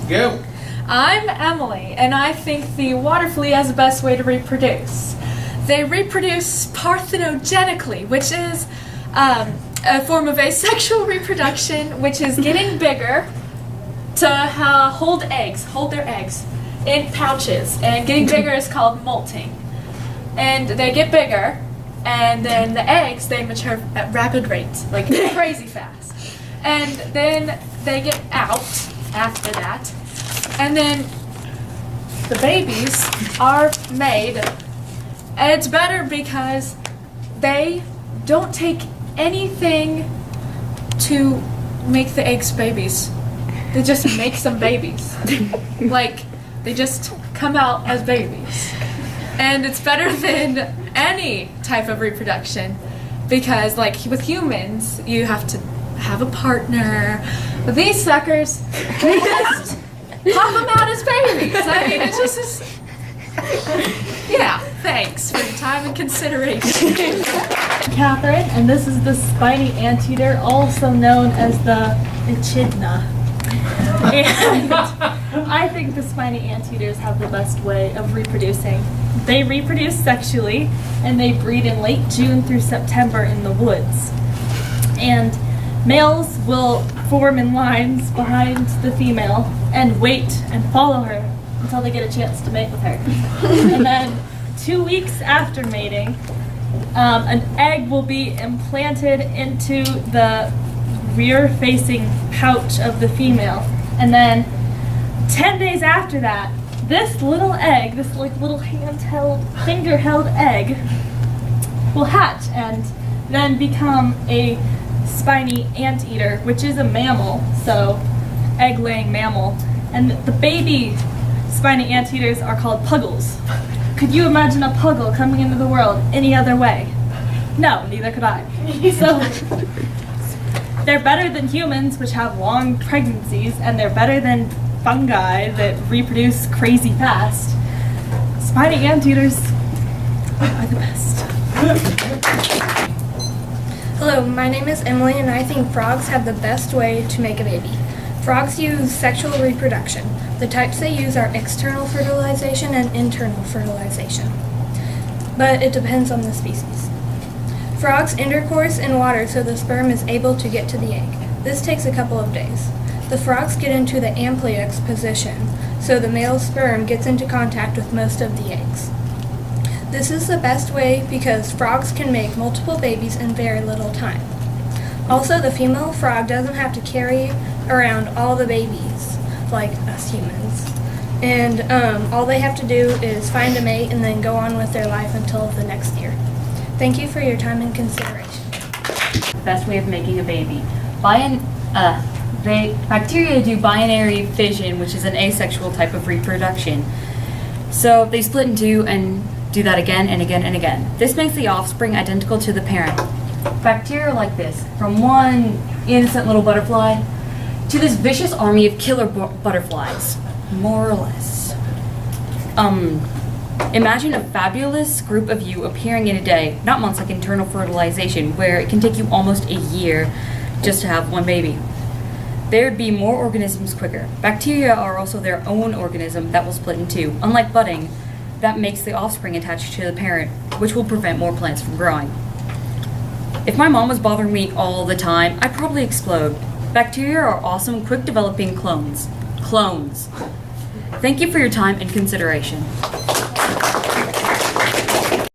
Go. I'm Emily, and I think the water flea has the best way to reproduce. They reproduce parthenogenically, which is a form of asexual reproduction, which is getting bigger to hold their eggs in pouches. And getting bigger is called molting. And they get bigger, and then the eggs, they mature at rapid rates, like crazy fast. And then they get out after that. And then the babies are made, and it's better because they don't take anything to make the eggs babies. They just make some babies. Like, they just come out as babies. And it's better than any type of reproduction because, like, with humans, you have to have a partner. With these suckers, they just pop them out as babies. I mean, it's just yeah, thanks for your time and consideration. Catherine, and this is the spiny anteater, also known as the echidna. And I think the spiny anteaters have the best way of reproducing. They reproduce sexually, and they breed in late June through September in the woods. And males will form in lines behind the female and wait and follow her until they get a chance to mate with her. And then 2 weeks after mating, an egg will be implanted into the rear-facing pouch of the female. And then 10 days after that, this little egg, this like little handheld, finger-held egg, will hatch and then become a spiny anteater, which is a mammal, so egg-laying mammal. And the baby spiny anteaters are called puggles. Could you imagine a puggle coming into the world any other way? No, neither could I. So they're better than humans, which have long pregnancies, and they're better than fungi that reproduce crazy fast. Spiny anteaters are the best. Hello, my name is Emily, and I think frogs have the best way to make a baby. Frogs use sexual reproduction. The types they use are external fertilization and internal fertilization, but it depends on the species. Frogs intercourse in water so the sperm is able to get to the egg. This takes a couple of days. The frogs get into the ampliox position, so the male sperm gets into contact with most of the eggs. This is the best way because frogs can make multiple babies in very little time. Also, the female frog doesn't have to carry around all the babies like us humans. And all they have to do is find a mate and then go on with their life until the next year. Thank you for your time and consideration. Best way of making a baby. Bacteria do binary fission, which is an asexual type of reproduction. So they split in two and do that again and again and again. This makes the offspring identical to the parent. Bacteria are like this, from one innocent little butterfly to this vicious army of killer butterflies, more or less. Imagine a fabulous group of you appearing in a day, not months like internal fertilization, where it can take you almost a year just to have one baby. There would be more organisms quicker. Bacteria are also their own organism that will split in two. Unlike budding, that makes the offspring attached to the parent, which will prevent more plants from growing. If my mom was bothering me all the time, I'd probably explode. Bacteria are awesome, quick developing clones. Thank you for your time and consideration.